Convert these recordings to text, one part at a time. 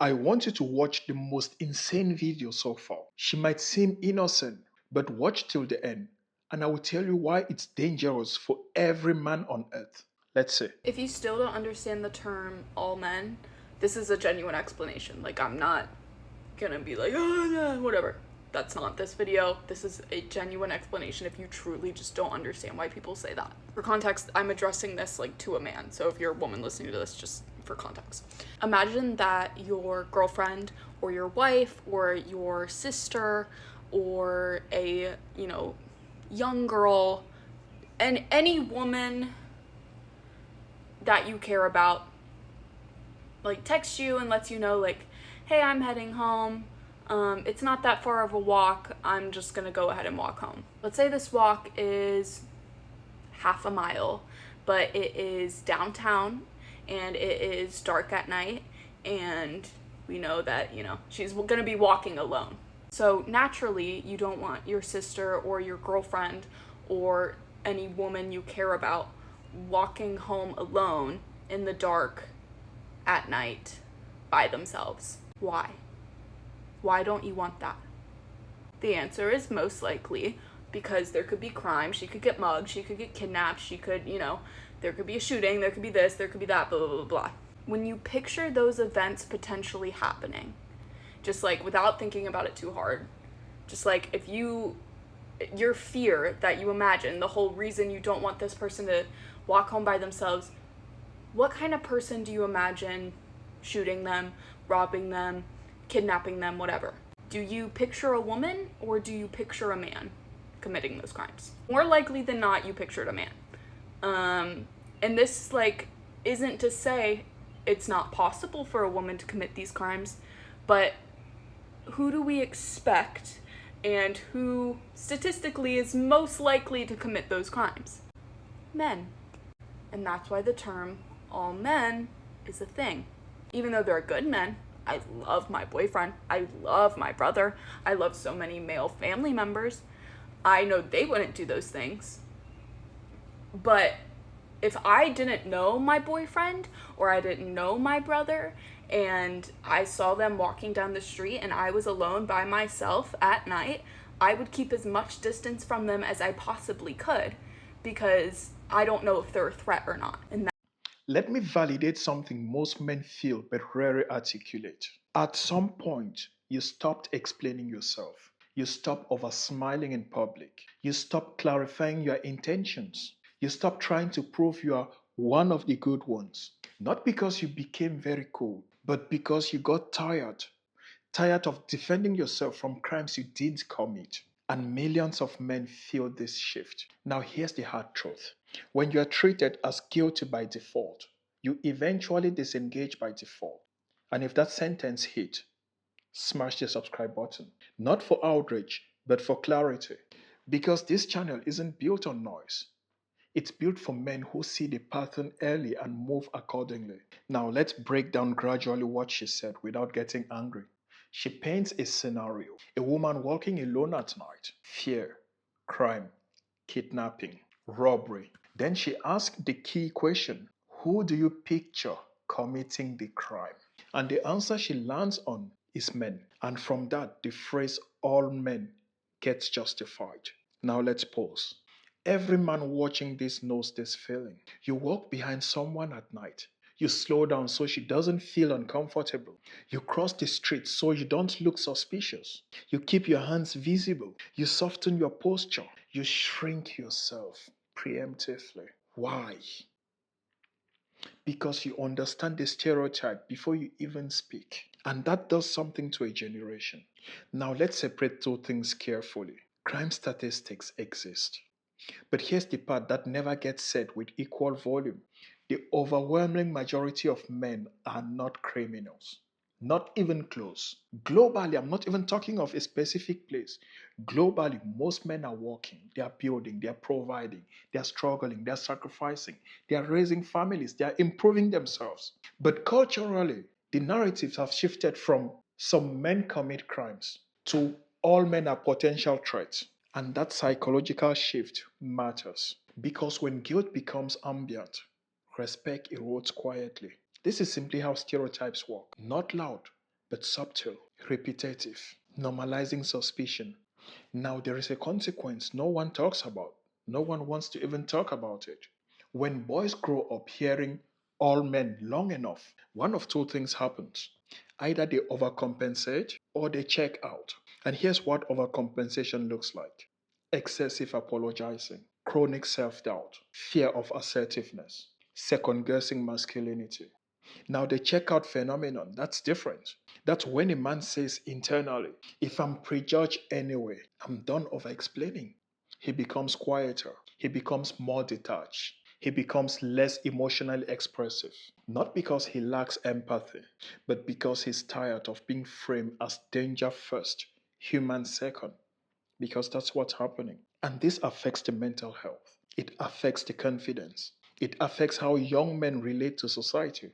I want you to watch the most insane video so far. She might seem innocent, but watch till the end, and I will tell you why it's dangerous for every man on earth. Let's see. If you still don't understand the term all men, this is a genuine explanation. Like, I'm not gonna be like, oh, yeah, whatever. That's not this video. This is a genuine explanation if you truly just don't understand why people say that. For context, I'm addressing this like to a man. So if you're a woman listening to this, just for context. Imagine that your girlfriend or your wife or your sister or a, young girl and any woman that you care about like texts you and lets you know like, hey, I'm heading home. It's not that far of a walk. I'm just gonna go ahead and walk home. Let's say this walk is half a mile, but it is downtown and it is dark at night, and we know that, she's gonna be walking alone. So naturally, you don't want your sister or your girlfriend or any woman you care about walking home alone in the dark at night by themselves. Why? Why don't you want that? The answer is most likely because there could be crime. She could get mugged. She could get kidnapped. She could, there could be a shooting. There could be this. There could be that, blah, blah, blah, blah. When you picture those events potentially happening, just like without thinking about it too hard, just like if your fear that you imagine, the whole reason you don't want this person to walk home by themselves, what kind of person do you imagine shooting them, robbing them, kidnapping them, whatever? Do you picture a woman or do you picture a man committing those crimes? More likely than not, you pictured a man. And this isn't to say it's not possible for a woman to commit these crimes, but who do we expect and who statistically is most likely to commit those crimes? Men. And that's why the term all men is a thing. Even though they're good men, I love my boyfriend, I love my brother, I love so many male family members, I know they wouldn't do those things. But if I didn't know my boyfriend or I didn't know my brother and I saw them walking down the street and I was alone by myself at night, I would keep as much distance from them as I possibly could because I don't know if they're a threat or not. And Let me validate something most men feel but rarely articulate. At some point, you stopped explaining yourself. You stopped over smiling in public. You stopped clarifying your intentions. You stopped trying to prove you are one of the good ones. Not because you became very cool, but because you got tired. Tired of defending yourself from crimes you didn't commit. And millions of men feel this shift. Now, here's the hard truth. When you are treated as guilty by default, you eventually disengage by default. And if that sentence hit, smash the subscribe button. Not for outrage, but for clarity. Because this channel isn't built on noise. It's built for men who see the pattern early and move accordingly. Now, let's break down gradually what she said without getting angry. She paints a scenario: a woman walking alone at night, fear, crime, kidnapping, robbery. Then she asks the key question: who do you picture committing the crime? And the answer she lands on is men. And from that, the phrase all men gets justified. Now let's pause. Every man watching this knows this feeling. You walk behind someone at night. You slow down so she doesn't feel uncomfortable. You cross the street so you don't look suspicious. You keep your hands visible. You soften your posture. You shrink yourself preemptively. Why? Because you understand the stereotype before you even speak. And that does something to a generation. Now let's separate two things carefully. Crime statistics exist. But here's the part that never gets said with equal volume. The overwhelming majority of men are not criminals. Not even close. Globally, I'm not even talking of a specific place. Globally, most men are working, they are building, they are providing, they are struggling, they are sacrificing, they are raising families, they are improving themselves. But culturally, the narratives have shifted from some men commit crimes to all men are potential threats. And that psychological shift matters because when guilt becomes ambient, respect erodes quietly. This is simply how stereotypes work. Not loud, but subtle, repetitive, normalizing suspicion. Now, there is a consequence no one talks about. No one wants to even talk about it. When boys grow up hearing all men long enough, one of two things happens. Either they overcompensate or they check out. And here's what overcompensation looks like: excessive apologizing, chronic self doubt, fear of assertiveness, second guessing masculinity. Now, the checkout phenomenon, that's different. That's when a man says internally, if I'm prejudged anyway, I'm done over explaining. He becomes quieter, he becomes more detached, he becomes less emotionally expressive. Not because he lacks empathy, but because he's tired of being framed as danger first, human second, because that's what's happening. And this affects the mental health, it affects the confidence, it affects how young men relate to society.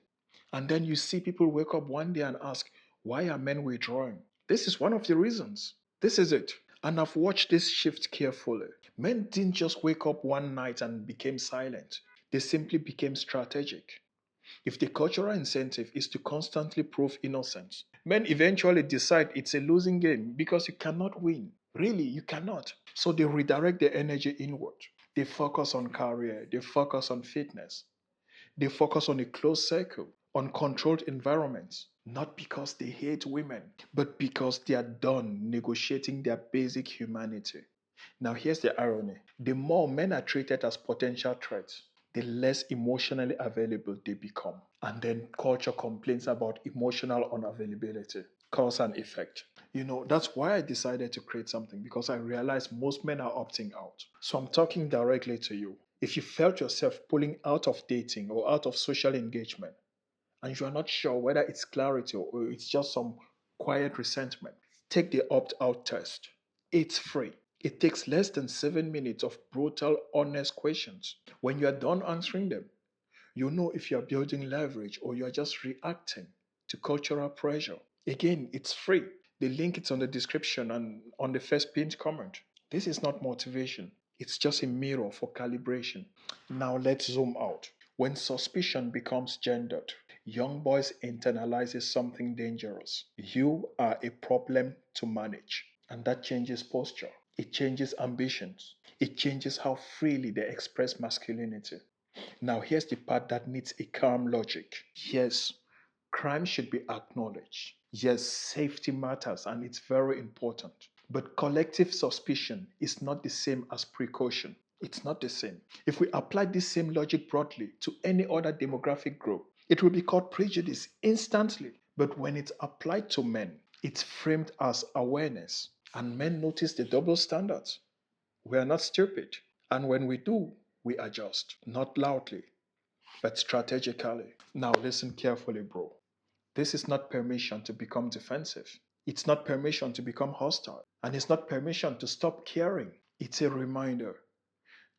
And then you see people wake up one day and ask, why are men withdrawing? This is one of the reasons. This is it. And I've watched this shift carefully. Men didn't just wake up one night and became silent, they simply became strategic. If the cultural incentive is to constantly prove innocence, men eventually decide it's a losing game because you cannot win. Really, you cannot. So they redirect their energy inward. They focus on career, they focus on fitness, they focus on a closed circle, on controlled environments, not because they hate women, but because they are done negotiating their basic humanity. Now, here's the irony: the more men are treated as potential threats, the less emotionally available they become. And then culture complains about emotional unavailability, cause and effect. That's why I decided to create something, because I realized most men are opting out. So I'm talking directly to you. If you felt yourself pulling out of dating or out of social engagement, and you are not sure whether it's clarity or it's just some quiet resentment, take the opt out test. It's free. It takes less than 7 minutes of brutal, honest questions. When you are done answering them, you know if you are building leverage or you are just reacting to cultural pressure. Again, it's free. The link is on the description and on the first pinned comment. This is not motivation, it's just a mirror for calibration. Now let's zoom out. When suspicion becomes gendered, young boys internalizes something dangerous. You are a problem to manage. And that changes posture. It changes ambitions. It changes how freely they express masculinity. Now, here's the part that needs a calm logic. Yes, crime should be acknowledged. Yes, safety matters and it's very important. But collective suspicion is not the same as precaution. It's not the same. If we apply this same logic broadly to any other demographic group, it will be called prejudice instantly. But when it's applied to men, it's framed as awareness. And men notice the double standards. We are not stupid. And when we do, we adjust. Not loudly, but strategically. Now, listen carefully, bro. This is not permission to become defensive. It's not permission to become hostile. And it's not permission to stop caring. It's a reminder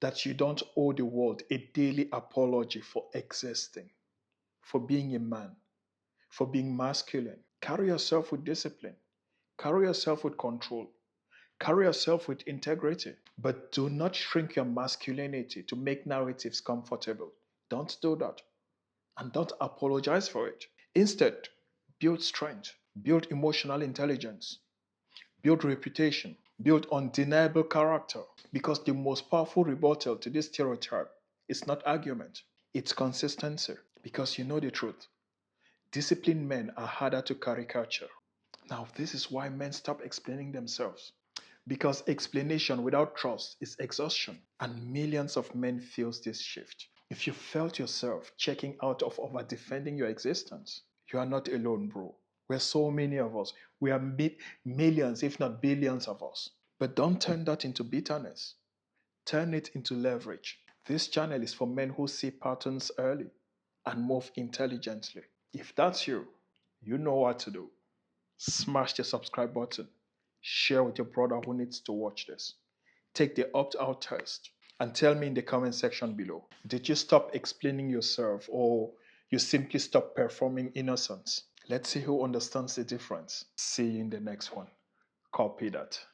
that you don't owe the world a daily apology for existing, for being a man, for being masculine. Carry yourself with discipline, carry yourself with control, carry yourself with integrity. But do not shrink your masculinity to make narratives comfortable. Don't do that. And don't apologize for it. Instead, build strength, build emotional intelligence, build reputation, build undeniable character. Because the most powerful rebuttal to this stereotype is not argument, it's consistency. Because you know the truth, disciplined men are harder to caricature. Now, this is why men stop explaining themselves. Because explanation without trust is exhaustion. And millions of men feels this shift. If you felt yourself checking out of over defending your existence, you are not alone, bro. We're so many of us. We are millions, if not billions of us. But don't turn that into bitterness. Turn it into leverage. This channel is for men who see patterns early and move intelligently. If that's you, you know what to do. Smash the subscribe button. Share with your brother who needs to watch this. Take the opt out test and tell me in the comment section below. Did you stop explaining yourself or you simply stop performing innocence? Let's see who understands the difference. See you in the next one. Copy that.